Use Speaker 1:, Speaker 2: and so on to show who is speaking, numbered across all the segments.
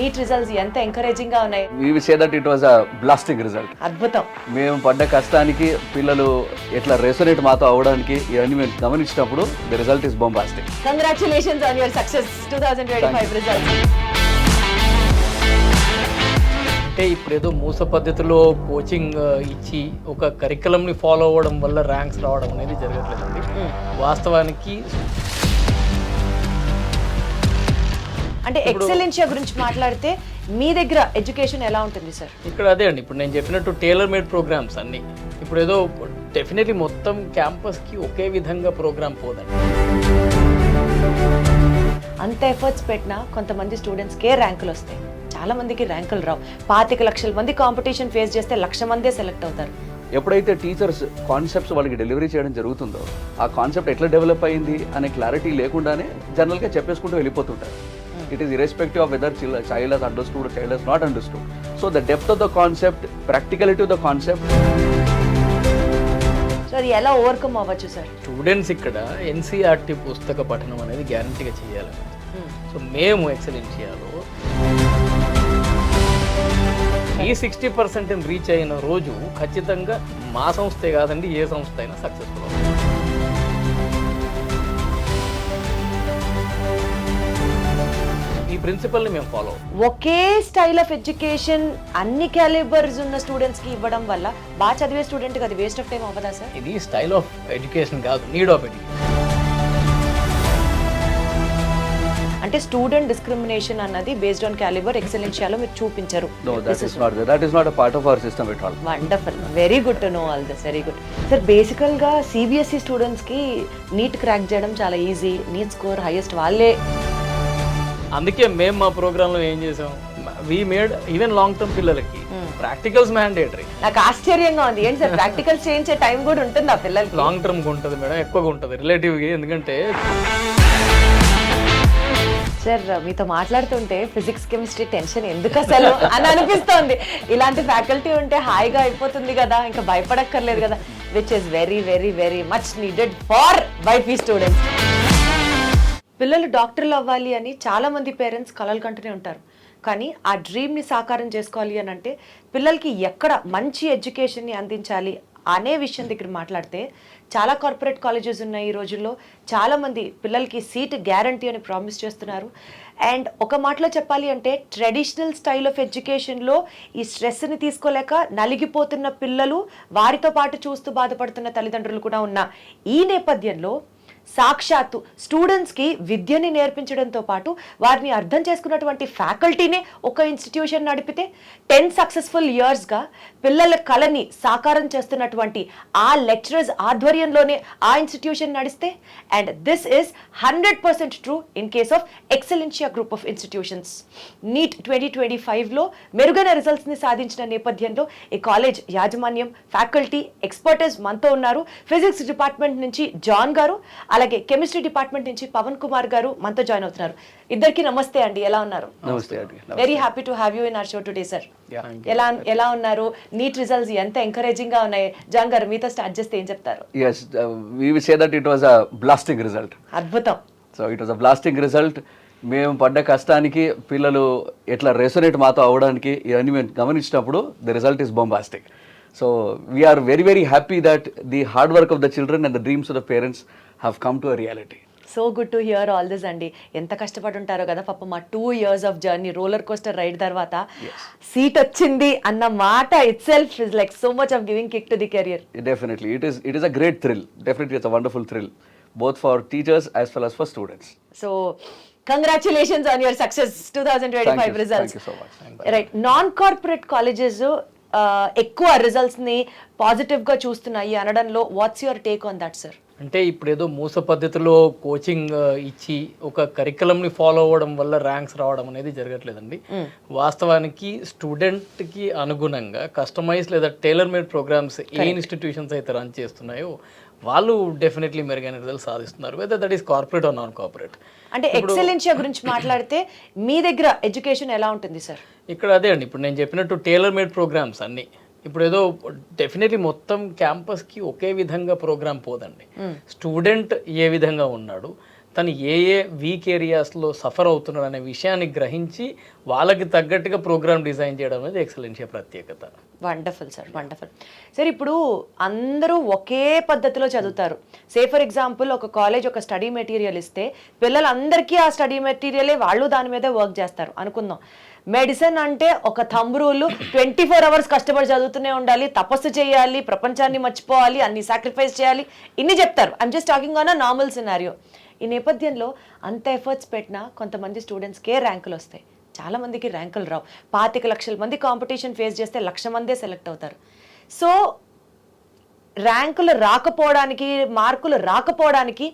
Speaker 1: NEET results ఎంత encouraging గా ఉన్నాయి.
Speaker 2: We will say that it was a blasting result.
Speaker 1: అద్భుతం.
Speaker 2: మేము పడ్డ కష్టానికి పిల్లలు ఎట్లా రెసొనేట్ మాతో అవడానికి ఇవన్నీ మేము గమనించినప్పుడు the result is bombastic.
Speaker 1: Congratulations on your success 2025 results.
Speaker 3: అంటే ఇప్పుడు ఏదో మూస పద్ధతిలో కోచింగ్ ఇచ్చి ఒక కరికులంని ఫాలో అవ్వడం వల్ల ర్యాంక్స్ రావడం అనేది జరగట్లేదండి. వాస్తవానికి
Speaker 1: అంటే ఎక్సలెన్షియా గురించి మాట్లాడితే మీ దగ్గర ఎడ్యుకేషన్ ఎలా ఉంటుంది సార్?
Speaker 3: ఇక్కడ అదే అండి, ఇప్పుడు నేను చెప్పినట్టు టైలర్ మేడ్ ప్రోగ్రామ్స్ అన్నీ. ఇప్పుడు ఏదో డెఫినెట్లీ మొత్తం క్యాంపస్కి ఒకే విధంగా ప్రోగ్రామ్ పోదండి.
Speaker 1: అంత ఎఫర్ట్స్ పెట్టినా కొంతమంది స్టూడెంట్స్కే ర్యాంకులు వస్తాయి, చాలా మందికి ర్యాంకులు రావు. 25 లక్షల మంది కాంపిటీషన్ ఫేస్ చేస్తే 1,00,000 మందే సెలెక్ట్ అవుతారు.
Speaker 2: ఎప్పుడైతే టీచర్స్ కాన్సెప్ట్స్ వాళ్ళకి డెలివరీ చేయడం జరుగుతుందో ఆ కాన్సెప్ట్ ఎట్లా డెవలప్ అయింది అనే క్లారిటీ లేకుండానే జనరల్గా చెప్పేసుకుంటూ వెళ్ళిపోతుంటారు. It is irrespective of whether child has understood child has not understood. So the depth of the concept, practicality of the concept.
Speaker 1: So అది ఎలా ఓవర్కమ్ అవ్వచ్చు సార్?
Speaker 3: స్టూడెంట్స్ ఇక్కడ ఎన్సీఆర్టీ పుస్తక పఠనం అనేది గ్యారంటీగా చేయాలి. సో మేము ఎక్సలెన్షియాలో ఈ 60% రీచ్ అయిన రోజు ఖచ్చితంగా మా సంస్థే కాదండి, ఏ సంస్థ అయినా సక్సెస్ఫుల్ అవుతుంది. ఈ ప్రిన్సిపల్ని మేము follow.
Speaker 1: Okay style of education అన్ని క్యాలిబర్స్ ఉన్న స్టూడెంట్స్ కి ఇవ్వడం వల్ల బాగా చదివే స్టూడెంట్ కి అది వేస్ట్ ఆఫ్ టైం అవ్వదా సార్?
Speaker 3: ఇది స్టైల్ ఆఫ్ ఎడ్యుకేషన్ కాదు, నీడ్ ఆఫ్ ఎడ్యుకేషన్.
Speaker 1: అంటే స్టూడెంట్ డిస్క్రిమినేషన్ అన్నది బేస్డ్ ఆన్ క్యాలిబర్ ఎక్సలెన్షియాలో మీరు చూపించరు.
Speaker 2: No, that is not a part of our system at all.
Speaker 1: Wonderful, very good to know all this, very good sir. బేసికల్ గా CBSE students కి neat crack చేయడం చాలా easy, neat score highest వాళ్ళే.
Speaker 3: అందుకే మేము మా ప్రోగ్రాంలో ఏం చేసాం, we made even long term పిల్లలకి ప్రాక్టికల్స్ మ్యాండేటరీ.
Speaker 1: నాకు ఆశ్చర్యంగా ఉంది, ఏంటి సార్ ప్రాక్టికల్స్ చేయించే టైం కూడా ఉంటుంది ఆ పిల్లలకి?
Speaker 3: లాంగ్ టర్మ్ ఉంటుంది మేడం, ఎక్కువగా ఉంటుంది రిలేటివ్గా. ఎందుకంటే
Speaker 1: సార్ మీతో మాట్లాడుతుంటే ఫిజిక్స్ కెమిస్ట్రీ టెన్షన్ ఎందుకు అసలు అని అనిపిస్తోంది. ఇలాంటి ఫ్యాకల్టీ ఉంటే హాయిగా అయిపోతుంది కదా, ఇంకా భయపడక్కర్లేదు కదా, which is very very very much needed for BiPC students. పిల్లలు డాక్టర్లు అవ్వాలి అని చాలా మంది పేరెంట్స్ కలలు కంటూనే ఉంటారు. కానీ ఆ డ్రీమ్ని సాకారం చేసుకోవాలి అని అంటే పిల్లలకి ఎక్కడ మంచి ఎడ్యుకేషన్ని అందించాలి అనే విషయం దగ్గర మాట్లాడితే చాలా కార్పొరేట్ కాలేజెస్ ఉన్నాయి ఈ రోజుల్లో. చాలామంది పిల్లలకి సీట్ గ్యారంటీ అని ప్రామిస్ చేస్తున్నారు. అండ్ ఒక మాటలో చెప్పాలి అంటే ట్రెడిషనల్ స్టైల్ ఆఫ్ ఎడ్యుకేషన్లో ఈ స్ట్రెస్ని తీసుకోలేక నలిగిపోతున్న పిల్లలు, వారితో పాటు చూస్తూ బాధపడుతున్న తల్లిదండ్రులు కూడా ఉన్న ఈ నేపథ్యంలో సాక్షాత్తు స్టూడెంట్స్కి విద్యని నేర్పించడంతో పాటు వారిని అర్థం చేసుకున్నటువంటి ఫ్యాకల్టీనే ఒక ఇన్స్టిట్యూషన్ నడిపితే 10 సక్సెస్ఫుల్ ఇయర్స్గా పిల్లల కళని సాకారం చేస్తున్నటువంటి ఆ లెక్చరర్స్ ఆధ్వర్యంలోనే ఆ ఇన్స్టిట్యూషన్ నడిస్తే, and this is 100% true in case of Excellentia group of institutions. NEET 2025లో మెరుగైన రిజల్ట్స్ని సాధించిన నేపథ్యంలో ఈ కాలేజ్ యాజమాన్యం, ఫ్యాకల్టీ, ఎక్స్పర్టైజ్ మనతో ఉన్నారు. ఫిజిక్స్ డిపార్ట్మెంట్ నుంచి జాన్ గారు, అలాగే కెమిస్ట్రీ డిపార్ట్మెంట్ నుంచి పవన్ కుమార్ గారు మనతో జాయిన్ అవుతున్నారు. ఇద్దరికి నమస్తే అండి, ఎలా ఉన్నారు?
Speaker 2: నమస్తే అండి.
Speaker 1: Very happy to have you in our show today sir. ఎలా ఉన్నారు? నీట్ రిజల్ట్స్ ఎంత ఎంకరేజింగ్ గా ఉన్నాయి? జాన్ గారు మీతో స్టార్ట్ చేస్తే ఏం చెప్తారు?
Speaker 2: Yes, we will say that it was a blasting result.
Speaker 1: అద్భుతం.
Speaker 2: So it was a blasting result. మేము పడ్డ కష్టానికి పిల్లలు ఎట్లా రెసొనేట్ మాతో అవడానికి ఇవన్నీ మేము గమనించినప్పుడు the result is bombastic. So we are very very happy that the hard work of the children and the dreams of the parents have come to a reality.
Speaker 1: So good to hear all this అండి. ఎంత కష్టపడి ఉంటారో కదా పాపం. మా 2 years of journey, roller coaster ride తర్వాత seat వచ్చింది అన్న మాట itself is like so much of giving kick to the career.
Speaker 2: Definitely, it is a great thrill. Definitely, it's a wonderful thrill, both for teachers as well as for students.
Speaker 1: So congratulations on your success 2025 results.
Speaker 2: Thank you so much.
Speaker 1: Right, non corporate colleges ఎక్కువ రిజల్ట్స్ని పాజిటివ్గా చూస్తున్నాయి అనడంలో what's your take on that sir?
Speaker 3: అంటే ఇప్పుడు ఏదో మూస పద్ధతిలో coaching ఇచ్చి ఒక కరికులంని ఫాలో అవ్వడం వల్ల ర్యాంక్స్ రావడం అనేది జరగట్లేదండి. వాస్తవానికి స్టూడెంట్కి అనుగుణంగా కస్టమైజ్ లేదా టైలర్ మేడ్ ప్రోగ్రామ్స్ ఏ ఇన్స్టిట్యూషన్స్ అయితే రన్ చేస్తున్నాయో వాళ్ళు డెఫినెట్లీ మెరుగైన రిజల్ట్ సాధిస్తున్నారు, whether that is corporate or non corporate.
Speaker 1: అంటే ఎక్సలెన్షియా గురించి మాట్లాడితే మీ దగ్గర ఎడ్యుకేషన్ ఎలా ఉంటుంది సార్?
Speaker 3: ఇక్కడ అదే అండి, ఇప్పుడు నేను చెప్పినట్టు టైలర్ మేడ్ ప్రోగ్రామ్స్ అన్నీ. ఇప్పుడు ఏదో డెఫినెట్లీ మొత్తం క్యాంపస్కి ఒకే విధంగా ప్రోగ్రామ్ పోదండి. స్టూడెంట్ ఏ విధంగా ఉన్నాడు, తను ఏ వీక్ ఏరియాస్లో సఫర్ అవుతున్నాడు అనే విషయాన్ని గ్రహించి వాళ్ళకి తగ్గట్టుగా ప్రోగ్రామ్ డిజైన్ చేయడం అనేది ఎక్సలెన్షియా ప్రత్యేకత.
Speaker 1: Wonderful sir, wonderful sir. ఇప్పుడు అందరూ ఒకే పద్ధతిలో చదువుతారు. సే ఫర్ ఎగ్జాంపుల్ ఒక కాలేజ్ ఒక స్టడీ మెటీరియల్ ఇస్తే పిల్లలందరికీ ఆ స్టడీ మెటీరియలే వాళ్ళు దాని మీదే వర్క్ చేస్తారు అనుకుందాం. మెడిసిన్ అంటే ఒక థంబ్ రూల్, 24 hours కష్టపడి చదువుతూనే ఉండాలి, తపస్సు చేయాలి, ప్రపంచాన్ని మర్చిపోవాలి, అన్ని సాక్రిఫైస్ చేయాలి, ఇన్ని చెప్తారు. I'm just talking on a normal scenario. ఈ నేపథ్యంలో అంత ఎఫర్ట్స్ పెట్టినా కొంతమంది స్టూడెంట్స్కే ర్యాంకులు వస్తాయి, చాలా మందికి ర్యాంకులు రావు. 25 లక్షల మంది కాంపిటీషన్ ఫేస్ చేస్తే 1,00,000 మందే సెలెక్ట్ అవుతారు. సో ర్యాంకులు రాకపోవడానికి, మార్కులు రాకపోవడానికి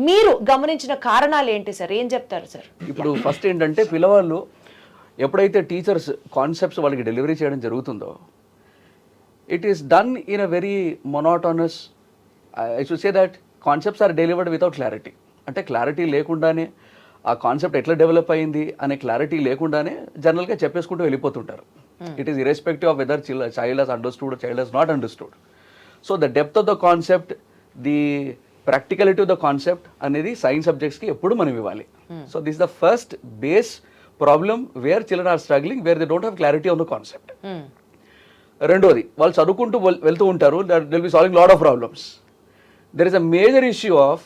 Speaker 1: మీరు గమనించిన కారణాలు ఏంటి సార్? ఏం చెప్తారు సార్?
Speaker 2: ఇప్పుడు ఫస్ట్ ఏంటంటే పిల్లవాళ్ళు ఎప్పుడైతే టీచర్స్ కాన్సెప్ట్స్ వాళ్ళకి డెలివరీ చేయడం జరుగుతుందో it is done in a very monotonous, I should say that concepts are delivered without clarity. అంటే క్లారిటీ లేకుండానే ఆ కాన్సెప్ట్ ఎట్లా డెవలప్ అయింది అనే క్లారిటీ లేకుండానే జనరల్గా చెప్పేసుకుంటూ వెళ్ళిపోతుంటారు. It is irrespective of whether child has understood, child has not understood. So the depth of the concept, the practicality of the concept అనేది సైన్స్ సబ్జెక్ట్స్కి ఎప్పుడు మనం ఇవ్వాలి. So this the first base problem where children are struggling, where they don't have clarity on the concept. రెండోది, వాళ్ళు చదువుకుంటూ వెళ్తూ ఉంటారు, that will be solving lot of problems. There is a major issue of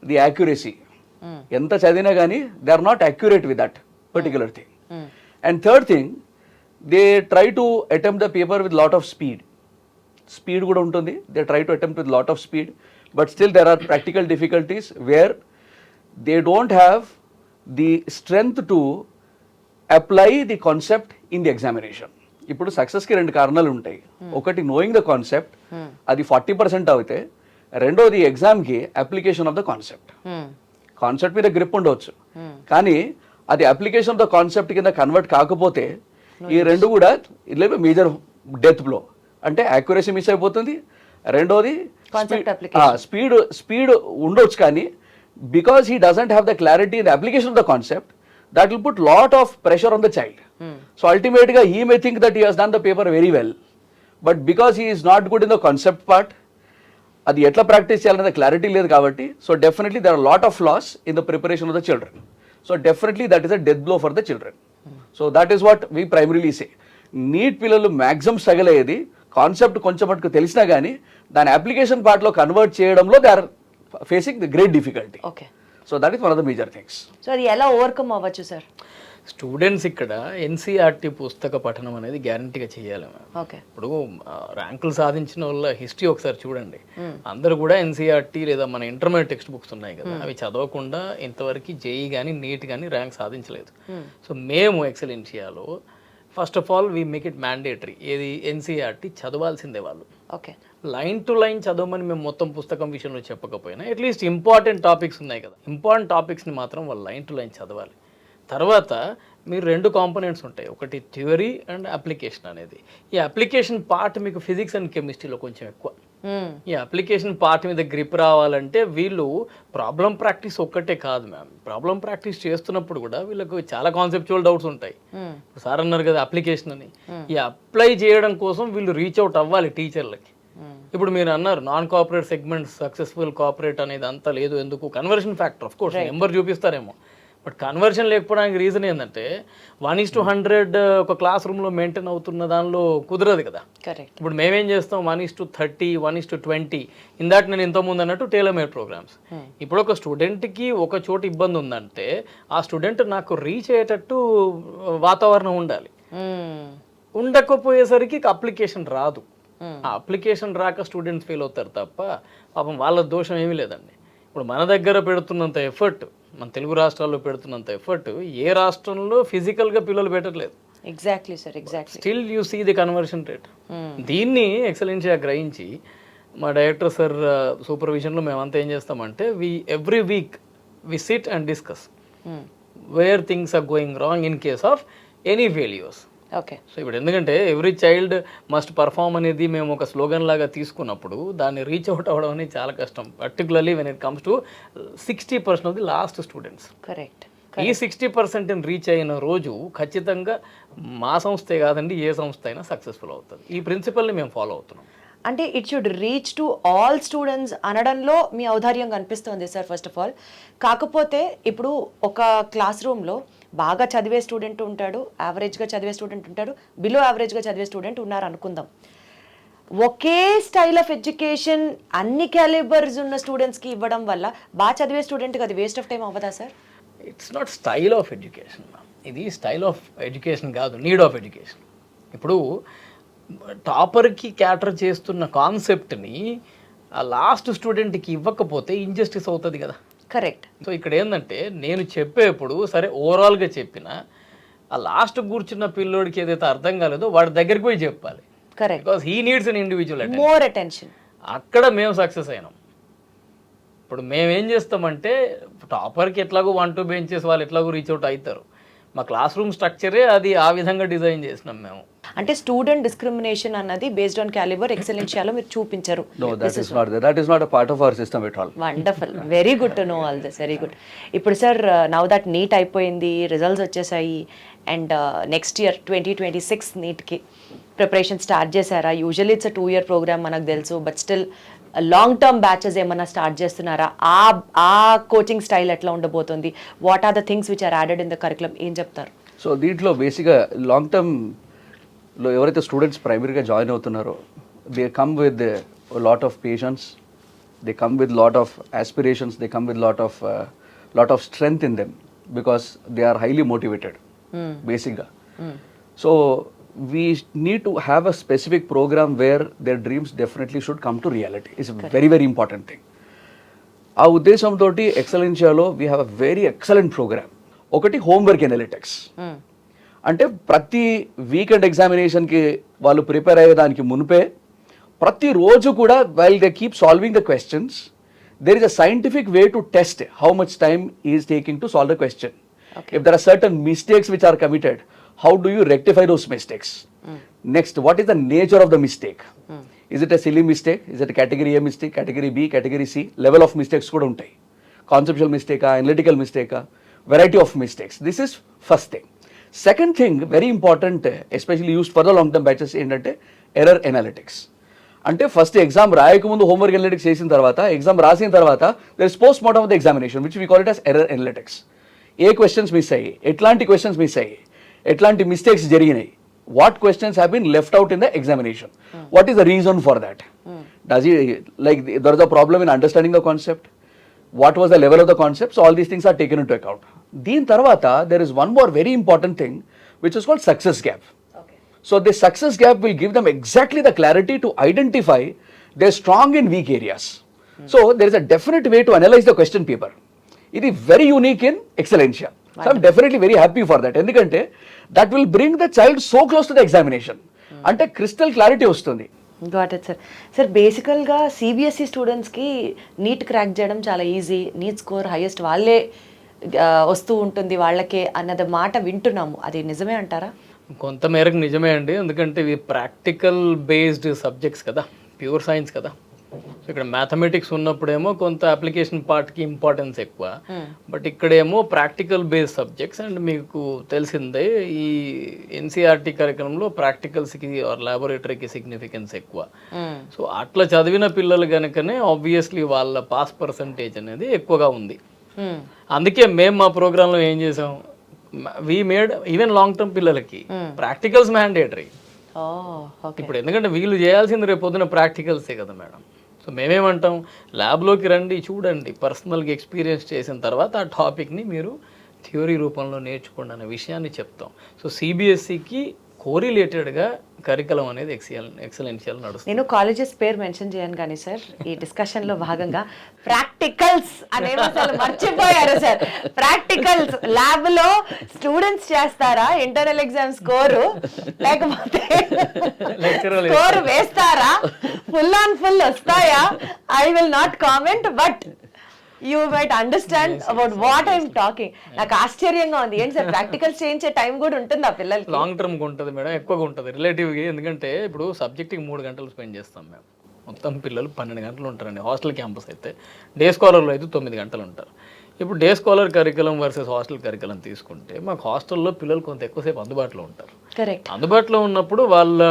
Speaker 2: the accuracy. ఎంత చదివినా కానీ they are not accurate with that particular thing. And third thing, they try to attempt the paper with lot of speed కూడా ఉంటుంది. They try to attempt with lot of speed, but still there are practical difficulties where they don't have the strength to apply the concept in the examination. ఇప్పుడు సక్సెస్కి 2 కారణాలు ఉంటాయి. ఒకటి knowing the concept, అది 40% అవుతే. రెండోది ఎగ్జామ్కి application of the concept. Concept మీద గ్రిప్ ఉండవచ్చు, కానీ అది అప్లికేషన్ ఆఫ్ ద కాన్సెప్ట్ కింద కన్వర్ట్ కాకపోతే ఈ రెండు కూడా ఇట్లా మేజర్ డెత్ బ్లో. అంటే యాక్యురసీ మిస్ అయిపోతుంది. రెండోది స్పీడ్ ఉండొచ్చు, కానీ because he doesn't have the clarity in the application of the concept, that will put lot of pressure on the child. So ultimately he may think that he has done the paper very well, but because he is not good in the concept part, adi etla practice cheyalane clarity ledhu kabatti, so definitely there are a lot of flaws in the preparation of the children. So definitely that is a death blow for the children. So that is what we primarily say. Neat pillalu maximum struggle ayedi concept koncham matku telisina gaani dani application part lo convert cheyadamlo they are facing the great difficulty.
Speaker 1: Okay.
Speaker 2: So that is one of the major things.
Speaker 1: So అది ఎలా overcome అవ్వచ్చు sir?
Speaker 3: Students ఇక్కడ NCERT పుస్తక పఠనం అనేది గ్యారంటీగా చేయాలి.
Speaker 1: Okay.
Speaker 3: ఇప్పుడు ర్యాంకులు సాధించిన వాళ్ళ హిస్టరీ ఒకసారి చూడండి. అందరూ కూడా ఎన్సీఆర్టీ లేదా మన ఇంటర్మీడియట్ టెక్స్ట్ బుక్స్ ఉన్నాయి కదా, అవి చదవకుండా ఇంతవరకు జేఈ కానీ నీట్ కానీ ర్యాంక్ సాధించలేదు. సో మేము ఎక్సలెన్షియాలో first of all we make it mandatory. ఏది ఎన్సీఆర్టీ చదవాల్సిందే వాళ్ళు.
Speaker 1: ఓకే.
Speaker 3: లైన్ టు లైన్ చదవమని మేము మొత్తం పుస్తకం విషయంలో చెప్పకపోయినా అట్లీస్ట్ ఇంపార్టెంట్ టాపిక్స్ ఉన్నాయి కదా, ఇంపార్టెంట్ టాపిక్స్ని మాత్రం వాళ్ళు లైన్ టు లైన్ చదవాలి. తర్వాత మీరు 2 కాంపోనెంట్స్ ఉంటాయి, ఒకటి థియరీ అండ్ అప్లికేషన్ అనేది. ఈ అప్లికేషన్ పార్ట్ మీకు ఫిజిక్స్ అండ్ కెమిస్ట్రీలో కొంచెం ఎక్కువ. ఈ అప్లికేషన్ పార్ట్ మీద గ్రిప్ రావాలంటే వీళ్ళు ప్రాబ్లం ప్రాక్టీస్ ఒక్కటే కాదు మ్యామ్, ప్రాబ్లం ప్రాక్టీస్ చేస్తున్నప్పుడు కూడా వీళ్ళకు చాలా కాన్సెప్చువల్ డౌట్స్ ఉంటాయి. సార్ అన్నారు కదా అప్లికేషన్ అని, ఈ అప్లై చేయడం కోసం వీళ్ళు రీచ్ అవుట్ అవ్వాలి టీచర్లకి. ఇప్పుడు మీరు అన్నారు non corporate segment successful corporate అనేది అంతా లేదు, ఎందుకు? Conversion factor of course number చూపిస్తారేమో, బట్ కన్వర్షన్ లేకపోవడానికి రీజన్ ఏంటంటే 1:100 ఒక క్లాస్ రూమ్లో మెయింటైన్ అవుతున్న దానిలో కుదరదు కదా.
Speaker 1: కరెక్ట్.
Speaker 3: ఇప్పుడు మేమేం చేస్తాం 1:30, 1:20. ఇందాక నేను ఇంతకుముందు అన్నట్టు టైలర్మేడ్ ప్రోగ్రామ్స్. ఇప్పుడు ఒక స్టూడెంట్కి ఒక చోట ఇబ్బంది ఉందంటే ఆ స్టూడెంట్ నాకు రీచ్ అయ్యేటట్టు వాతావరణం ఉండాలి. ఉండకపోయేసరికి అప్లికేషన్ రాదు. ఆ అప్లికేషన్ రాక స్టూడెంట్స్ ఫెయిల్ అవుతారు తప్ప పాపం వాళ్ళ దోషం ఏమీ లేదండి. ఇప్పుడు మన దగ్గర పెడుతున్నంత ఎఫర్ట్, మన తెలుగు రాష్ట్రాల్లో పెడుతున్నంత ఎఫర్ట్ ఏ రాష్ట్రంలో ఫిజికల్గా పిల్లలు పెట్టట్లేదు.
Speaker 1: Exactly sir, exactly.
Speaker 3: Still you see the conversion rate. దీన్ని ఎక్సలెన్షియా గ్రహించి మా డైరెక్టర్ సార్ సూపర్విజన్లో మేమంతా ఏం చేస్తామంటే every week we sit and discuss where things are going wrong in case of any failures.
Speaker 1: Okay.
Speaker 3: So ఇప్పుడు ఎందుకంటే ఎవ్రీ చైల్డ్ మస్ట్ పర్ఫార్మ్ అనేది మేము ఒక స్లోగన్ లాగా తీసుకున్నప్పుడు దాన్ని రీచ్ అవుట్ అవ్వడం అనేది చాలా కష్టం, particularly when it comes to 60% of the last students.
Speaker 1: Correct.
Speaker 3: ఈ 60% రీచ్ అయిన రోజు ఖచ్చితంగా మా సంస్థే కాదండి ఏ సంస్థ అయినా సక్సెస్ఫుల్ అవుతుంది. ఈ ప్రిన్సిపల్ని మేము ఫాలో అవుతున్నాం.
Speaker 1: అంటే it should reach to all students అనడంలో మీ ఔదార్యం కనిపిస్తుంది సార్ ఫస్ట్ ఆఫ్ ఆల్. కాకపోతే ఇప్పుడు ఒక క్లాస్ రూమ్లో బాగా చదివే స్టూడెంట్ ఉంటాడు, యావరేజ్గా చదివే స్టూడెంట్ ఉంటాడు, బిలో యావరేజ్గా చదివే స్టూడెంట్ ఉన్నారు అనుకుందాం. ఒకే స్టైల్ ఆఫ్ ఎడ్యుకేషన్ అన్ని క్యాలిబర్స్ ఉన్న స్టూడెంట్స్కి ఇవ్వడం వల్ల బాగా చదివే స్టూడెంట్కి అది వేస్ట్ ఆఫ్ టైం అవ్వదా sir?
Speaker 3: It's not style of education, ఇది స్టైల్ ఆఫ్ ఎడ్యుకేషన్ కాదు, నీడ్ ఆఫ్ ఎడ్యుకేషన్. ఇప్పుడు టాపర్కి క్యాటర్ చేస్తున్న కాన్సెప్ట్ని ఆ లాస్ట్ స్టూడెంట్కి ఇవ్వకపోతే ఇంజస్టిస్ అవుతుంది కదా.
Speaker 1: కరెక్ట్.
Speaker 3: సో ఇక్కడ ఏంటంటే నేను చెప్పేప్పుడు సరే ఓవరాల్గా చెప్పిన ఆ లాస్ట్ కూర్చున్న పిల్లోడికి ఏదైతే అర్థం కాలేదో వాడి దగ్గరికి పోయి చెప్పాలి.
Speaker 1: Correct.
Speaker 3: Because he needs an individual
Speaker 1: more attention.
Speaker 3: అక్కడ మేము సక్సెస్ అయినాం. ఇప్పుడు మేమేం చేస్తామంటే టాపర్కి ఎట్లాగో 1-2 బెంచెస్ వాళ్ళు ఎట్లాగో రీచ్ అవుట్ అవుతారు. మా క్లాస్ రూమ్ స్ట్రక్చరే అది ఆ విధంగా డిజైన్ చేసినాం మేము.
Speaker 1: అంటే స్టూడెంట్ డిస్క్రిమినేషన్ అన్నది బేస్డ్ ఆన్ క్యాలిబర్ ఎక్సలెన్షియాలో మీరు చూపించారు.
Speaker 2: No, that is not a part of our system at all.
Speaker 1: Wonderful, very good to know all this, very good. ఇప్పుడు సార్ నౌ దట్ నీట్ అయిపోయింది, రిజల్ట్స్ వచ్చేసాయి, and next year 2026 నీట్కి preparation start చేశారా? Usually it's 2 year programme మనకు తెలుసు, but still long term batches ఏమన్నా start చేస్తున్నారా? ఆ కోచింగ్ స్టైల్ ఎట్లా ఉండబోతుంది? What are the things which are added in the curriculum? ఏం చెప్తారు?
Speaker 2: సో దీంట్లో బేసిక్గా లాంగ్ టర్మ్లో ఎవరైతే స్టూడెంట్స్ ప్రైమరీగా జాయిన్ అవుతున్నారో they come with lot of patience, they come with lot of aspirations, they come with lot of strength in them because they are highly motivated బేసిక్గా. So we need to have a specific program where their dreams definitely should come to reality. It's a very, very important thing. ఆ ఉద్దేశంతో ఎక్సలెన్షియాలో we have a very excellent programme. ఒకటి homework analytics, అంటే ప్రతి weekend ఎగ్జామినేషన్కి వాళ్ళు prepare అయ్యేదానికి మునిపే ప్రతిరోజు కూడా while they keep solving the questions there is a scientific way to test how much time he is taking to solve the question. If there are certain mistakes which are committed, how do you rectify those mistakes? Next, what is the nature of the mistake? Is it a silly mistake? Is it a category A mistake, category B, category C? Level of mistakes kuda untai. Conceptual mistake, analytical mistake, variety of mistakes. This is first thing. Second thing, very important, especially used for the long term batches, ఏంటంటే error analytics. అంటే first exam రాయకముందు homework analytics చేసిన తర్వాత exam రాసిన తర్వాత there is post mortem of the examination which we call it as error analytics. ఏ questions miss అయ్యి, ఎట్లాంటి క్వశ్చన్స్ మిస్ అయ్యి, ఎట్లాంటి మిస్టేక్స్ జరిగినాయి, what questions have been left out in the examination, what is the reason for that, does he like there is the problem in understanding the concept, what was the level of the concepts, all these things are taken into account. దీని తర్వాత there is one more very important thing which is called success gap. So this success gap will give them exactly the clarity to identify their strong and weak areas. So there is a definite way to analyze the question paper. It is very unique in Excellencia. So I'm definitely very happy for that. Endukante that will bring the child so close to the examination. Ante crystal clarity vastundi.
Speaker 1: Got it sir. Sir బేసికల్గా CBSE స్టూడెంట్స్కి neat crack చేయడం చాలా easy, neat score highest వాళ్ళే వస్తూ ఉంటుంది వాళ్ళకే అన్నది మాట వింటున్నాము, అది నిజమే అంటారా?
Speaker 3: కొంతమేరకు నిజమే అండి, ఎందుకంటే ఇవి ప్రాక్టికల్ బేస్డ్ సబ్జెక్ట్స్ కదా, ప్యూర్ సైన్స్ కదా. సో ఇక్కడ మ్యాథమెటిక్స్ ఉన్నప్పుడేమో కొంత అప్లికేషన్ పార్ట్కి ఇంపార్టెన్స్ ఎక్కువ, బట్ ఇక్కడేమో ప్రాక్టికల్ బేస్డ్ సబ్జెక్ట్స్. అండ్ మీకు తెలిసిందే ఈ ఎన్సీఆర్టీ కరికులంలో ప్రాక్టికల్స్కి ఆర్ ల్యాబొరేటరీకి సిగ్నిఫికెన్స్ ఎక్కువ. సో అట్లా చదివిన పిల్లలు కనుకనే ఆబ్వియస్లీ వాళ్ళ పాస్ పర్సంటేజ్ అనేది ఎక్కువగా ఉంది. అందుకే మేము మా ప్రోగ్రాంలో ఏం చేసాం, we made even long term పిల్లలకి ప్రాక్టికల్స్ మ్యాండేటరీ. ఇప్పుడు ఎందుకంటే వీళ్ళు చేయాల్సింది రేపు పొద్దున ప్రాక్టికల్సే కదా మేడం. సో మేమేమంటాం, ల్యాబ్లోకి రండి, చూడండి, పర్సనల్గా ఎక్స్పీరియన్స్ చేసిన తర్వాత ఆ టాపిక్ని మీరు థియరీ రూపంలో నేర్చుకోండి అనే విషయాన్ని చెప్తాం. సో సిబిఎస్ఈకి కోరిలేటెడ్గా కరికులం అనేది ఎక్సలెన్షియల్ నడుస్తుంది.
Speaker 1: నేను కాలేజెస్ పేరు మెన్షన్ చేయను కానీ సార్, ఈ డిస్కషన్లో భాగంగా ప్రాక్టికల్స్ అనేవి అసలు మర్చిపోయారు సార్. ప్రాక్టికల్స్ ల్యాబ్లో స్టూడెంట్స్ చేస్తారా ఇంటర్నల్ ఎగ్జామ్ స్కోరు, లేకపోతే స్కోర్ వేస్తారా, ఫుల్ ఆన్ ఫుల్ వస్తాయా? I will not comment, but you might understand about what I'm talking. నాకు ఆశ్చర్యంగా ఉంది, ఏంటి సార్ ప్రాక్టికల్స్ చేయించే టైం కూడా ఉంటుంది ఆ పిల్లలకి?
Speaker 3: లాంగ్ టర్మ్గా ఉంటుంది మేడం, ఎక్కువగా ఉంటుంది రిలేటివ్గా. ఎందుకంటే ఇప్పుడు సబ్జెక్ట్కి 3 గంటలు స్పెండ్ చేస్తాం మేము, మొత్తం పిల్లలు 12 గంటలు ఉంటారండి. హాస్టల్ క్యాంపస్ అయితే, డే స్కాలర్లో అయితే 9 గంటలు ఉంటారు. ఇప్పుడు day scholar curriculum versus hostel curriculum తీసుకుంటే మాకు హాస్టల్లో పిల్లలు కొంత ఎక్కువసేపు అందుబాటులో ఉంటారు.
Speaker 1: కరెక్ట్.
Speaker 3: అందుబాటులో ఉన్నప్పుడు వాళ్ళ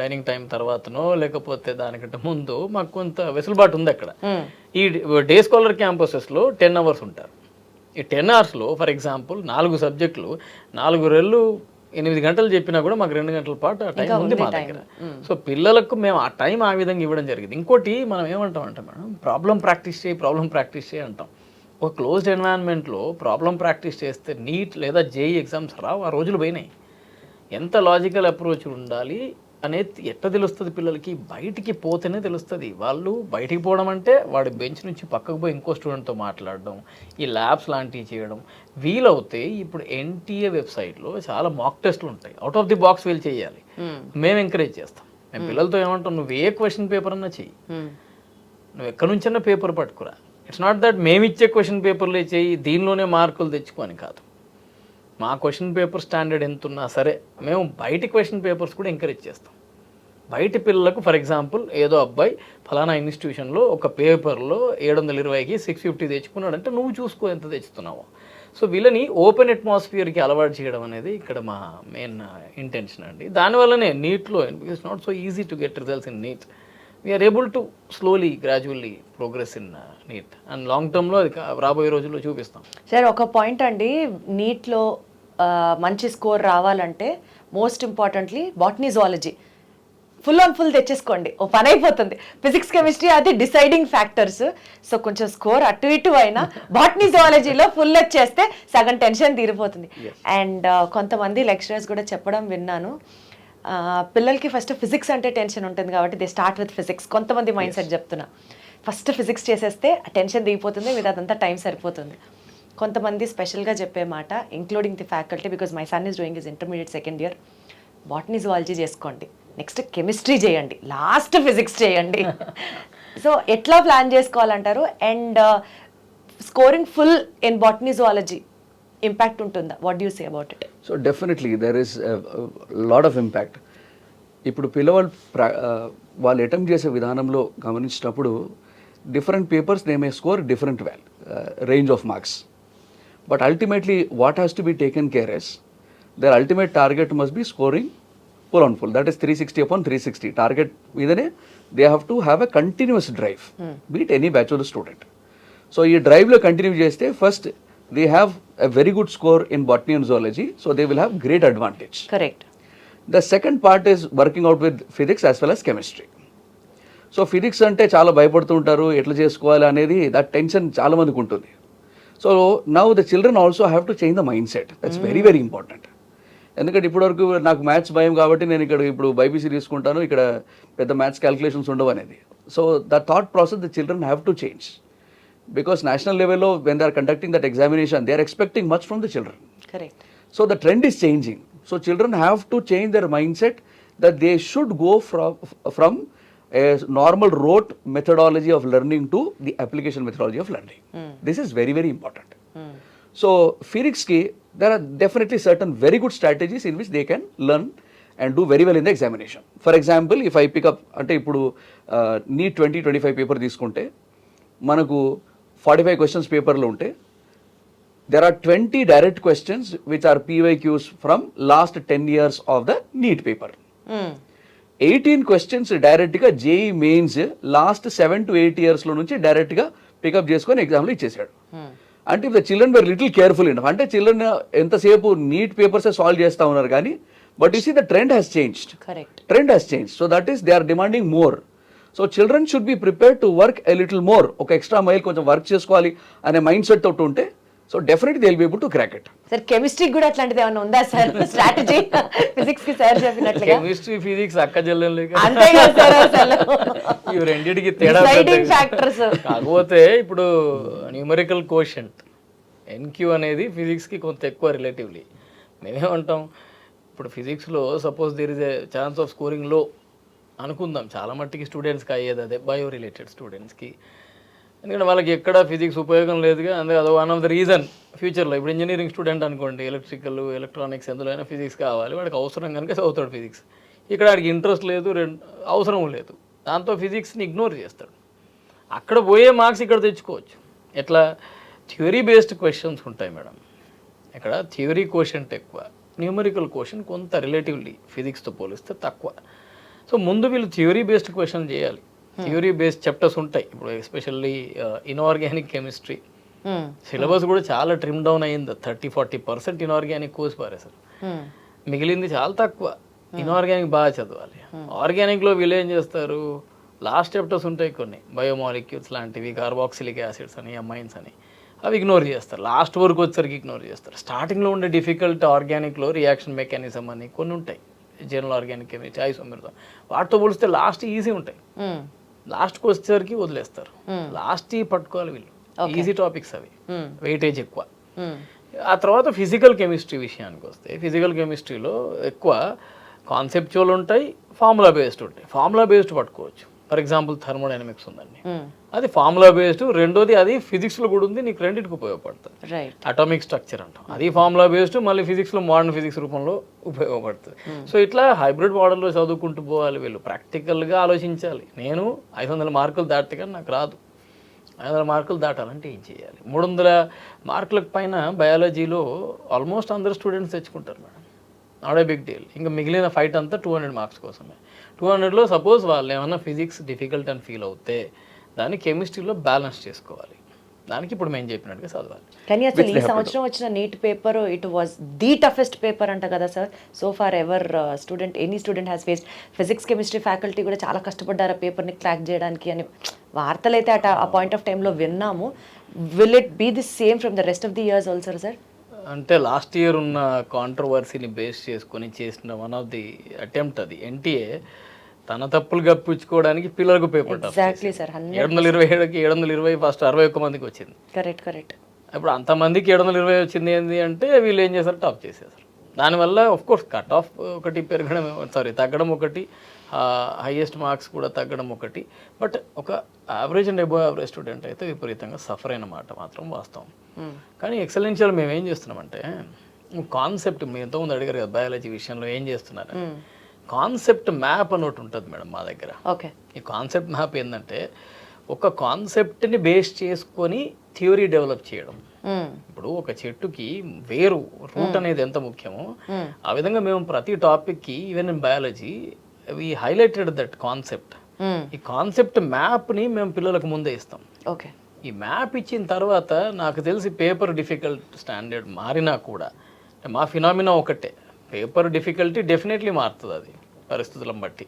Speaker 3: డైనింగ్ టైం తర్వాతనో లేకపోతే దానికంటే ముందు మాకు కొంత వెసులుబాటు ఉంది అక్కడ. ఈ డే స్కాలర్ క్యాంపసెస్లో 10 అవర్స్ ఉంటారు. ఈ 10 అవర్స్లో ఫర్ ఎగ్జాంపుల్ 4 సబ్జెక్టులు 4 రెళ్ళు 8 గంటలు చెప్పినా కూడా మాకు 2 గంటల పాటు ఆ టైం ఉంది మా దగ్గర. సో పిల్లలకు మేము ఆ టైం ఆ విధంగా ఇవ్వడం జరిగింది. ఇంకోటి మనం ఏమంటాం అంటే మేడం, ప్రాబ్లం ప్రాక్టీస్ చేయి అంటాం. ఒక క్లోజ్డ్ ఎన్వైరన్మెంట్లో ప్రాబ్లం ప్రాక్టీస్ చేస్తే నీట్ లేదా జేఈ ఎగ్జామ్స్ రావు. ఆ రోజులు పోయినాయి. ఎంత లాజికల్ అప్రోచ్ ఉండాలి అనేది ఎట్లా తెలుస్తుంది పిల్లలకి? బయటికి పోతేనే తెలుస్తుంది. వాళ్ళు బయటికి పోవడం అంటే వాడి బెంచ్ నుంచి పక్కకు పోయి ఇంకో స్టూడెంట్తో మాట్లాడడం, ఈ ల్యాబ్స్ లాంటివి చేయడం. వీలవుతే ఇప్పుడు ఎన్టీఏ వెబ్సైట్లో చాలా మాక్ టెస్ట్లు ఉంటాయి. అవుట్ ఆఫ్ ది బాక్స్ వీళ్ళు చేయాలి. మేము ఎంకరేజ్ చేస్తాం. మేము పిల్లలతో ఏమంటాం, నువ్వు ఏ క్వశ్చన్ పేపర్ అన్నా చెయ్యి, నువ్వు ఎక్కడి నుంచన్నా పేపర్ పట్టుకురా. ఇట్స్ నాట్ దట్ మేము ఇచ్చే క్వశ్చన్ పేపర్లే చేయి, దీనిలోనే మార్కులు తెచ్చుకొని కాదు. మా క్వశ్చన్ పేపర్ స్టాండర్డ్ ఎంత ఉన్నా సరే మేము బయటి క్వశ్చన్ పేపర్స్ కూడా ఎంకరేజ్ చేస్తాం. బయటి పిల్లలకు ఫర్ ఎగ్జాంపుల్ ఏదో అబ్బాయి ఫలానా ఇన్స్టిట్యూషన్లో ఒక పేపర్లో 720కి 650 తెచ్చుకున్నాడంటే నువ్వు చూసుకో ఎంత తెచ్చుతున్నావో. సో వీళ్ళని ఓపెన్ అట్మాస్ఫియర్కి అలవాటు చేయడం అనేది ఇక్కడ మా మెయిన్ ఇంటెన్షన్ అండి. దానివల్లనే నీట్లో it's not so easy to get results in NEET. We are able to slowly gradually progress in NEET and long టర్మ్లో అది రాబోయే రోజుల్లో చూపిస్తాం.
Speaker 1: సార్ ఒక పాయింట్ అండి, నీట్లో మంచి స్కోర్ రావాలంటే most importantly botany zoology full తెచ్చేసుకోండి, ఓ పని అయిపోతుంది. ఫిజిక్స్ కెమిస్ట్రీ అది డిసైడింగ్ ఫ్యాక్టర్స్. సో కొంచెం స్కోర్ అటు ఇటు అయినా బాటనీ జువాలజీలో ఫుల్ వచ్చేస్తే సగం టెన్షన్ తీరిపోతుంది. అండ్ కొంతమంది లెక్చరర్స్ కూడా చెప్పడం విన్నాను, పిల్లలకి ఫస్ట్ ఫిజిక్స్ అంటే టెన్షన్ ఉంటుంది కాబట్టి దే స్టార్ట్ విత్ ఫిజిక్స్. కొంతమంది మైండ్ సెట్ చెప్తున్నా, ఫస్ట్ ఫిజిక్స్ చేసేస్తే టెన్షన్ దిగిపోతుంది, మీద అదంతా టైం సరిపోతుంది. కొంతమంది స్పెషల్గా చెప్పే మాట, including the faculty, because my son is doing his intermediate second year, botany zoology చేసుకోండి, నెక్స్ట్ కెమిస్ట్రీ చేయండి, లాస్ట్ ఫిజిక్స్ చేయండి. సో ఎట్లా ప్లాన్ చేసుకోవాలంటారు? And scoring full in botany zoology impact ఉంటుందా? What do you say about it?
Speaker 2: So definitely there is lot of impact. ఇప్పుడు పిల్లవాళ్ళు వాళ్ళు attempt చేసే విధానంలో గమనించినప్పుడు different papers they may score different range of marks. But ultimately what has to be taken care as their ultimate target must be scoring full on full, that is 360 upon 360 target మీదనే they have to have a continuous drive, be it any bachelor student. So ఈ drive లో continue చేస్తే first they have a very good score in botany and zoology, so they will have great advantage.
Speaker 1: Correct.
Speaker 2: The second part is working out with physics as well as chemistry. So physics అంటే చాలా భయపడుతూ ఉంటారు, ఎట్లా చేసుకోవాలి అనేది that tension చాలా మందికి ఉంటుంది. So now the children also have to change the mind set. That's very very important. ఎందుకంటే ఇప్పటివరకు నాకు మ్యాథ్స్ భయం కాబట్టి నేను ఇక్కడ ఇప్పుడు బైపీసీ తీసుకుంటాను, ఇక్కడ పెద్ద మ్యాథ్స్ క్యాలిక్యులేషన్స్ ఉండవు అనేది. So the thought process the children have to change, because national లెవెల్లో when they are conducting that examination they are expecting much from the children.
Speaker 1: Correct.
Speaker 2: So the trend is changing. So children have to change their mind set that they should go from a normal rote methodology of learning to the application methodology of learning. This is very very important. So physics ki there are definitely certain very good strategies in which they can learn and do very well in the examination. For example, if I pick up ante ippudu NEET 2025 paper తీసుకుంటే మనకు 45 questions paper lo unte there are 20 direct questions which are PYQs from last 10 years of the NEET paper. 18 questions డైరెక్ట్గా JEE mains last 7 to 8 yearsలో నుంచి డైరెక్ట్గా pickup చేసుకొని ఎగ్జామ్లో ఇచ్చేసాడు. అంటే the children were little careful enough. అంటే చిల్డ్రన్ ఎంతసేపు నీట్ పేపర్సే సాల్వ్ చేస్తూ ఉన్నారు కానీ but you see the trend has changed. Trend has change. So that is they are demanding more. So children should be prepared to work a little more. ఒక extra mile కొంచెం work చేసుకోవాలి అనే mind set తోటి ఉంటే so definitely they will be able to crack it.
Speaker 1: Sir chemistry కూడా అట్లాంటిది ఏమైనా ఉందా సార్ స్ట్రాటజీ? ఫిజిక్స్ కి సార్ చెప్పినట్లుగా
Speaker 3: కెమిస్ట్రీ ఫిజిక్స్ అక్క చెల్లెలు
Speaker 1: అంతే కదా సార్ అసలు
Speaker 3: ఇవి రెండింటికి తేడా
Speaker 1: ఫ్యాక్టర్స్.
Speaker 3: కాకపోతే ఇప్పుడు న్యూమరికల్ కోషెంట్ ఎన్క్యూ అనేది ఫిజిక్స్కి కొంత ఎక్కువ రిలేటివ్లీ. మేమేమంటాం ఇప్పుడు ఫిజిక్స్లో suppose there is a chance of scoring లో అనుకుందాం, చాలా మట్టికి స్టూడెంట్స్కి అయ్యేది అదే బయో రిలేటెడ్ స్టూడెంట్స్కి. ఎందుకంటే వాళ్ళకి ఎక్కడ ఫిజిక్స్ ఉపయోగం లేదుగా, అందుకే అది వన్ ఆఫ్ ద రీజన్. ఫ్యూచర్లో ఇప్పుడు ఇంజనీరింగ్ స్టూడెంట్ అనుకోండి, ఎలక్ట్రికల్ ఎలక్ట్రానిక్స్ ఎందులో అయినా ఫిజిక్స్ కావాలి, వాడికి అవసరం కనుక చదువుతాడు ఫిజిక్స్. ఇక్కడ వాడికి ఇంట్రెస్ట్ లేదు, అవసరం లేదు, దాంతో ఫిజిక్స్ని ఇగ్నోర్ చేస్తాడు. అక్కడ పోయే మార్క్స్ ఇక్కడ తెచ్చుకోవచ్చు. ఎట్లా థియరీ బేస్డ్ క్వశ్చన్స్ ఉంటాయి మేడం. ఇక్కడ థియరీ క్వశ్చన్ ఎక్కువ, న్యూమరికల్ క్వశ్చన్ కొంత రిలేటివ్లీ ఫిజిక్స్తో పోలిస్తే తక్కువ. సో ముందు వీళ్ళు థియరీ బేస్డ్ క్వశ్చన్ చేయాలి. థియరీ బేస్డ్ చాప్టర్స్ ఉంటాయి. ఇప్పుడు ఎస్పెషల్లీ ఇన్ఆర్గానిక్ కెమిస్ట్రీ సిలబస్ కూడా చాలా ట్రిమ్ డౌన్ అయింది. 30-40% ఇన్ఆర్గానిక్ కోర్స్ పారేసారు. మిగిలింది చాలా తక్కువ. ఇన్ఆర్గానిక్ బాగా చదవాలి. ఆర్గానిక్లో వీళ్ళు ఏం చేస్తారు, లాస్ట్ చాప్టర్స్ ఉంటాయి కొన్ని, బయోమాలిక్యూల్స్ లాంటివి, కార్బాక్సిలిక్ యాసిడ్స్ అని, అమైన్స్ అని, అవి ఇగ్నోర్ చేస్తారు. లాస్ట్ వరకు వచ్చేసరికి ఇగ్నోర్ చేస్తారు. స్టార్టింగ్లో ఉండే డిఫికల్ట్ ఆర్గానిక్లో రియాక్షన్ మెకానిజం అని కొన్ని ఉంటాయి, జనరల్ ఆర్గానిక్ కెమిస్ట్రీ, ఐసోమెర్తో, వాటితో పోలిస్తే లాస్ట్ ఈజీ ఉంటాయి. లాస్ట్కి వచ్చేసరికి వదిలేస్తారు. లాస్ట్ పట్టుకోవాలి వీళ్ళు. ఈజీ టాపిక్స్ అవి, వెయిటేజ్ ఎక్కువ. ఆ తర్వాత ఫిజికల్ కెమిస్ట్రీ విషయానికి వస్తే, ఫిజికల్ కెమిస్ట్రీలో ఎక్కువ కాన్సెప్చువల్ ఉంటాయి, ఫార్ములా బేస్డ్ ఉంటాయి. ఫార్ములా బేస్డ్ పట్టుకోవచ్చు. ఫర్ ఎగ్జాంపుల్ థర్మోడైనమిక్స్ ఉందండి, అది ఫార్ములా బేస్డ్. రెండోది అది ఫిజిక్స్లో కూడా ఉంది, నీకు రెండింటికి ఉపయోగపడుతుంది. అటామిక్ స్ట్రక్చర్ అంటాం, అది ఫార్ములా బేస్డ్, మళ్ళీ ఫిజిక్స్లో మోడర్న్ ఫిజిక్స్ రూపంలో ఉపయోగపడుతుంది. సో ఇట్లా హైబ్రిడ్ మోడల్లో చదువుకుంటూ పోవాలి వీళ్ళు. ప్రాక్టికల్గా ఆలోచించాలి. నేను 500 మార్కులు దాటితే కానీ నాకు రాదు. 500 మార్కులు దాటాలంటే ఏం చేయాలి? 300 మార్కులకు పైన బయాలజీలో ఆల్మోస్ట్ అందరు స్టూడెంట్స్ తెచ్చుకుంటారు madam. Not a big deal. ఇంకా మిగిలిన ఫైట్ అంతా 200 మార్క్స్ కోసమే. 200లో సపోజ్ వాళ్ళు ఏమన్నా ఫిజిక్స్ డిఫికల్ట్ అని ఫీల్ అవుతే దాన్ని కెమిస్ట్రీలో బ్యాలెన్స్ చేసుకోవాలి. దానికి ఇప్పుడు మేము చెప్పినట్టుగా చదవాలి.
Speaker 1: కానీ అసలు ఈ సంవత్సరం వచ్చిన NEET paper it was the toughest paper అంట కదా sir, so far ever student, any student has faced. Physics chemistry faculty కూడా చాలా కష్టపడ్డారు ఆ పేపర్ని క్రాక్ చేయడానికి అని వార్తలు అయితే ఆ పాయింట్ ఆఫ్ టైంలో విన్నాము. Will it be the same from the rest of the years also sir?
Speaker 3: అంటే లాస్ట్ ఇయర్ ఉన్న కాంట్రవర్సీని బేస్ చేసుకొని చేసిన వన్ ఆఫ్ ది అటెంప్ట్ అది. ఎన్టీఏ తన తప్పులు కప్పించుకోవడానికి పిల్లలకు పేపర్ టఫ్.
Speaker 1: Exactly sir.
Speaker 3: 727కి 720 ఫస్ట్ 61 మందికి వచ్చింది.
Speaker 1: కరెక్ట్.
Speaker 3: ఇప్పుడు అంతమందికి 720 వచ్చింది ఏంటి అంటే వీళ్ళు ఏం చేశారు, టాప్ చేసేసారు. దానివల్ల ఆఫ్ కోర్స్ కట్ ఆఫ్ ఒకటి పెరగడం, తగ్గడం ఒకటి, హైయెస్ట్ మార్క్స్ కూడా తగ్గడం ఒకటి. బట్ ఒక average and above average student అయితే విపరీతంగా సఫర్ అయిన మాట మాత్రం వాస్తవం. కానీ ఎక్సలెన్షియల్ మేము ఏం చేస్తున్నామంటే, కాన్సెప్ట్ మీరు ఎంతోమంది అడిగారు కదా బయాలజీ విషయంలో ఏం చేస్తున్నారు, కాన్సెప్ట్ మ్యాప్ అని ఒకటి ఉంటుంది మేడం మా దగ్గర.
Speaker 1: ఓకే.
Speaker 3: ఈ కాన్సెప్ట్ మ్యాప్ ఏంటంటే ఒక కాన్సెప్ట్ని బేస్ చేసుకొని థియరీ డెవలప్ చేయడం. ఇప్పుడు ఒక చెట్టుకి వేరు రూట్ అనేది ఎంత ముఖ్యమో ఆ విధంగా మేము ప్రతి టాపిక్కి, even in biology, we highlighted that concept. ఈ కాన్సెప్ట్ మ్యాప్ని మేము పిల్లలకు ముందే ఇస్తాం.
Speaker 1: ఓకే.
Speaker 3: ఈ మ్యాప్ ఇచ్చిన తర్వాత నాకు తెలిసి పేపర్ డిఫికల్ట్ స్టాండర్డ్ మారినా కూడా మా ఫినామినా ఒకటే, పేపర్ డిఫికల్టీ డెఫినెట్లీ మారుతుంది అది పరిస్థితులను బట్టి.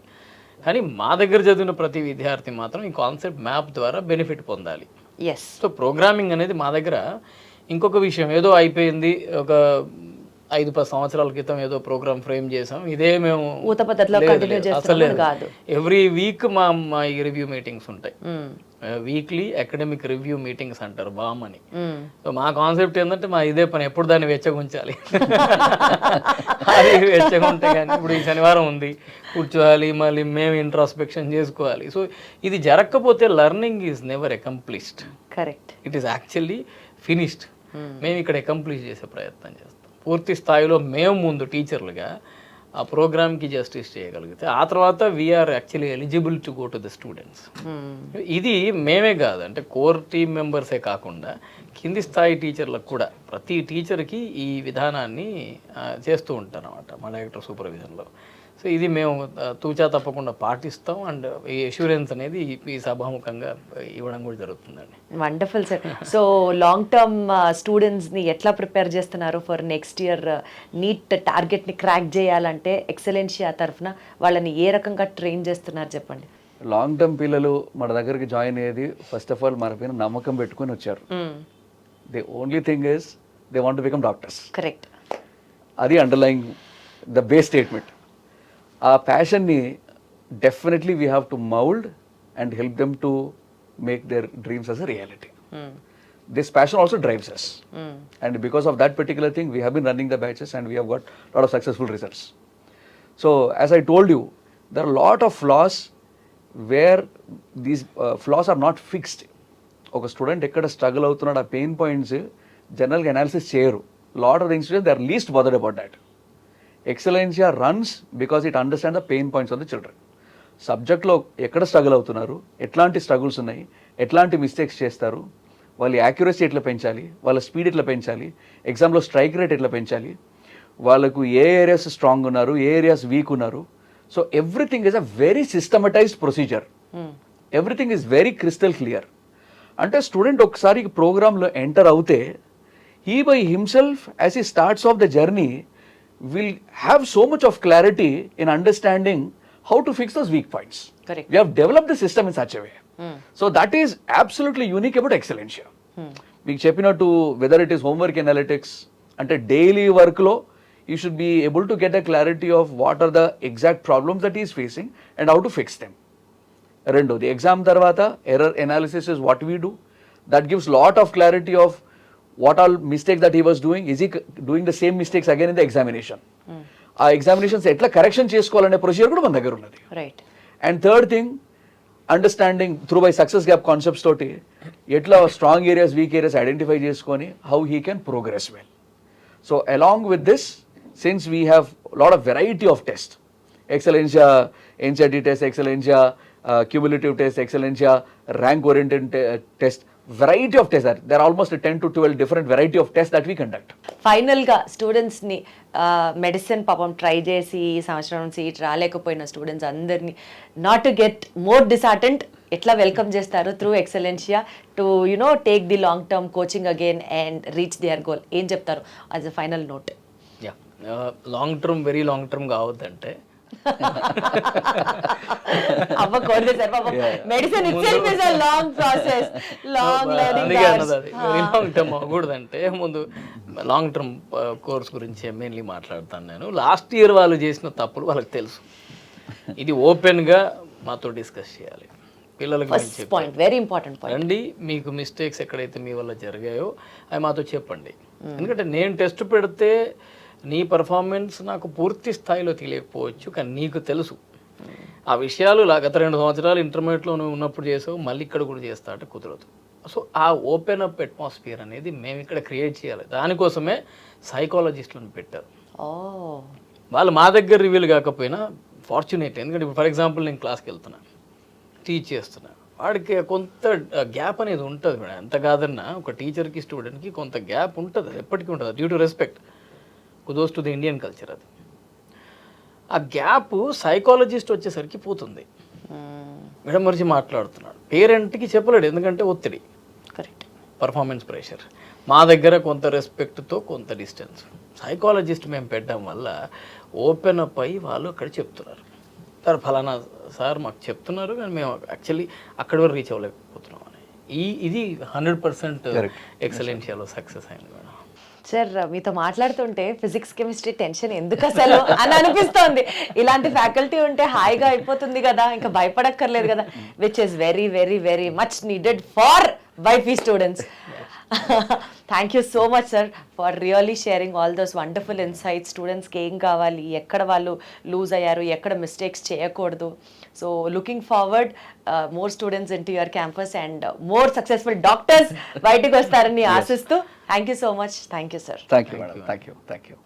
Speaker 3: కానీ మా దగ్గర చదివిన ప్రతి విద్యార్థి మాత్రం ఈ కాన్సెప్ట్ మ్యాప్ ద్వారా బెనిఫిట్ పొందాలి.
Speaker 1: ఎస్.
Speaker 3: సో ప్రోగ్రామింగ్ అనేది మా దగ్గర ఇంకొక విషయం, ఏదో అయిపోయింది ఒక 5-10 సంవత్సరాల క్రితం ఏదో ప్రోగ్రామ్ ఫ్రేమ్ చేసాం, ఇదే మేము అసలు ఎవ్రీ వీక్ మా ఈ రివ్యూ మీటింగ్స్ ఉంటాయి. వీక్లీ అకాడమిక్ రివ్యూ మీటింగ్స్ అంటారు, బామ్ అని. సో మా కాన్సెప్ట్ ఏంటంటే మా ఇదే పని, ఎప్పుడు దాన్ని వెచ్చగుంచాలి. అది వెచ్చగుంటే కానీ ఇప్పుడు ఈ శనివారం ఉంది, కూర్చోవాలి, మళ్ళీ మేము ఇంట్రాస్పెక్షన్ చేసుకోవాలి. సో ఇది జరగకపోతే learning is never accomplished.
Speaker 1: Correct.
Speaker 3: It is actually finished. మేము ఇక్కడ అకంప్లిష్ చేసే ప్రయత్నం చేస్తాం. పూర్తి స్థాయిలో మేము ముందు టీచర్లుగా ఆ ప్రోగ్రామ్కి జస్టిస్ చేయగలిగితే ఆ తర్వాత we are actually eligible to go to the students. ఇది మేమే కాదు, అంటే కోర్ టీమ్ మెంబర్సే కాకుండా కింది స్థాయి టీచర్లకు కూడా, ప్రతి టీచర్కి ఈ విధానాన్ని చేస్తూ ఉంటారు అన్నమాట మా డైరెక్టర్ సూపర్విజన్లో. సో ఇది మేము తూచా తప్పకుండా పాటిస్తాం. అండ్ ఈ అష్యూరెన్స్ అనేది ఈ సభాముఖంగా ఇవ్వడం కూడా జరుగుతుందండి.
Speaker 1: Wonderful sir. So long term స్టూడెంట్స్ని ఎట్లా ప్రిపేర్ చేస్తున్నారు ఫర్ నెక్స్ట్ ఇయర్ నీట్ టార్గెట్ని క్రాక్ చేయాలంటే ఎక్సలెన్షియా తరఫున వాళ్ళని ఏ రకంగా ట్రైన్ చేస్తున్నారు చెప్పండి.
Speaker 2: లాంగ్ టర్మ్ పిల్లలు మన దగ్గరికి జాయిన్ అయ్యేది ఫస్ట్ ఆఫ్ ఆల్ మన పైన నమ్మకం పెట్టుకొని వచ్చారు. The only thing is they want to become doctors.
Speaker 1: Correct.
Speaker 2: అది అండర్లయింగ్ ద బేస్ స్టేట్మెంట్. ఆ ప్యాషన్ని definitely we have to mould and help them to make their dreams as a reality. This passion also drives us. And because of that particular thing, we have been running the batches and we have got a lot of successful results. So, as I told you, there are a lot of flaws where these flaws are not fixed. ఒక student ఎక్కడ struggle అవుతున్నాడు, ఆ pain points జనరల్గా analysis చేయరు. Lot of the institutes they are least bothered about that. Excellentia runs because it understand the pain points of the children. సబ్జెక్ట్లో ఎక్కడ struggle అవుతున్నారు, ఎట్లాంటి స్ట్రగుల్స్ ఉన్నాయి, ఎట్లాంటి మిస్టేక్స్ చేస్తారు, వాళ్ళ యాక్యురసీ ఎట్లా పెంచాలి, వాళ్ళ స్పీడ్ ఎట్లా పెంచాలి, ఎగ్జామ్లో స్ట్రైక్ రేట్ ఎట్లా పెంచాలి, వాళ్ళకు ఏ ఏరియాస్ స్ట్రాంగ్ ఉన్నారు, ఏ ఏరియాస్ వీక్ ఉన్నారు. So everything is a very systematised procedure, everything is very crystal clear. అంటే స్టూడెంట్ ఒకసారి ప్రోగ్రాంలో ఎంటర్ అవుతే he by himself, as he starts off the journey, will have so much of clarity in understanding how to fix those weak points.
Speaker 1: Correct.
Speaker 2: We have developed the system in such a way. So that is absolutely unique about Excellencia. మీకు చెప్పినట్టు whether it is homework analytics, అంటే daily work లో you should be able to get a clarity of what are the exact problems that he is facing and how to fix them. రెండోది exam తర్వాత error analysis is what we do. That gives lot of clarity of what all mistakes that he was doing, is he doing the same mistakes again in the examination. ఆ examinations ఎట్లా correction చేసుకోవాలనే procedure కూడా మన దగ్గర ఉన్నది.
Speaker 1: Right.
Speaker 2: And third thing, understanding through by success gap concepts తోటి ఎట్లా strong areas weak areas identify చేసుకొని how he can progress well. So along with this, since we have lot of variety of test, Excellentia NCERT test, Excellentia cumulative test, Excellentia rank oriented test, variety of tests. There are almost 10 to 12 different variety of tests that we conduct.
Speaker 1: ఫైనల్గా స్టూడెంట్స్ని medicine పాపం try చేసి ఈ సంవత్సరం seat రాలేకపోయిన students అందరినీ not to get more disheartened ఎట్లా welcome చేస్తారు through Excellentia to take the long term coaching again and reach their goal, ఏం చెప్తారు as a final note?
Speaker 3: Long term, very long term కావద్దంటే
Speaker 1: అవ్వకూడదు సార్, పాపం medicine itself is a long process, long learning curves.
Speaker 3: Long term అవ్వకూడదంటే ముందు long term course గురించి mainly మాట్లాడతాను నేను. లాస్ట్ ఇయర్ వాళ్ళు చేసిన తప్పులు వాళ్ళకి తెలుసు, ఇది ఓపెన్గా మాతో డిస్కస్ చేయాలి. పిల్లలకి
Speaker 1: పాయింట్, వెరీ ఇంపార్టెంట్ పాయింట్.
Speaker 3: రండి, మీకు మిస్టేక్స్ ఎక్కడైతే మీ వల్ల జరిగాయో అవి మాతో చెప్పండి. ఎందుకంటే నేను టెస్ట్ పెడితే నీ పర్ఫార్మెన్స్ నాకు పూర్తి స్థాయిలో తెలియకపోవచ్చు, కానీ నీకు తెలుసు ఆ విషయాలు. గత 2 సంవత్సరాలు ఇంటర్మీడియట్లో నువ్వు ఉన్నప్పుడు చేసావు, మళ్ళీ ఇక్కడ కూడా చేస్తా అంటే కుదరదు. సో ఆ ఓపెన్ అప్ అట్మాస్ఫియర్ అనేది మేము ఇక్కడ క్రియేట్ చేయాలి. దానికోసమే సైకాలజిస్టులను పెట్టారు. వాళ్ళు మా దగ్గర రివ్యూలు కాకపోయినా ఫార్చునేట్, ఎందుకంటే ఫర్ ఎగ్జాంపుల్ నేను క్లాస్కి వెళ్తున్నాను, టీచ్ చేస్తున్నాను, వాడికి కొంత గ్యాప్ అనేది ఉంటుంది మేడం. ఎంత కాదన్నా ఒక టీచర్కి స్టూడెంట్కి కొంత గ్యాప్ ఉంటుంది, ఎప్పటికీ ఉంటుంది, due to respect, కుదోస్ to the Indian culture. అది ఆ గ్యాప్ సైకాలజిస్ట్ వచ్చేసరికి పోతుంది. మేడం మరిచి మాట్లాడుతున్నాడు, పేరెంట్కి చెప్పలేడు ఎందుకంటే ఒత్తిడి,
Speaker 1: కరెక్ట్,
Speaker 3: పర్ఫార్మెన్స్ ప్రెషర్. మా దగ్గర కొంత రెస్పెక్ట్తో కొంత డిస్టెన్స్, సైకాలజిస్ట్ మేము పెట్టడం వల్ల ఓపెన్ అప్ అయ్యి వాళ్ళు అక్కడ చెప్తున్నారు, సార్ ఫలానా సార్ మాకు చెప్తున్నారు కానీ మేము యాక్చువల్లీ అక్కడి వరకు రీచ్ అవ్వలేకపోతున్నాం అని. ఇది 100% ఎక్సలెన్షియాలో సక్సెస్ అయింది మేడం.
Speaker 1: సార్ మీతో మాట్లాడుతుంటే ఫిజిక్స్ కెమిస్ట్రీ టెన్షన్ ఎందుకు అసలు అని అనిపిస్తోంది. ఇలాంటి ఫ్యాకల్టీ ఉంటే హాయిగా అయిపోతుంది కదా, ఇంకా భయపడక్కర్లేదు కదా, which is very very very much needed for BiPC students. Thank you so much sir for really sharing all those wonderful insights. స్టూడెంట్స్కి ఏం కావాలి, ఎక్కడ వాళ్ళు లూజ్ అయ్యారు, ఎక్కడ మిస్టేక్స్ చేయకూడదు. So looking forward more students in to your campus and more successful doctors బయటకు వస్తారని ఆశిస్తూ thank you so much. Thank you sir.
Speaker 2: Thank you madam. Thank you.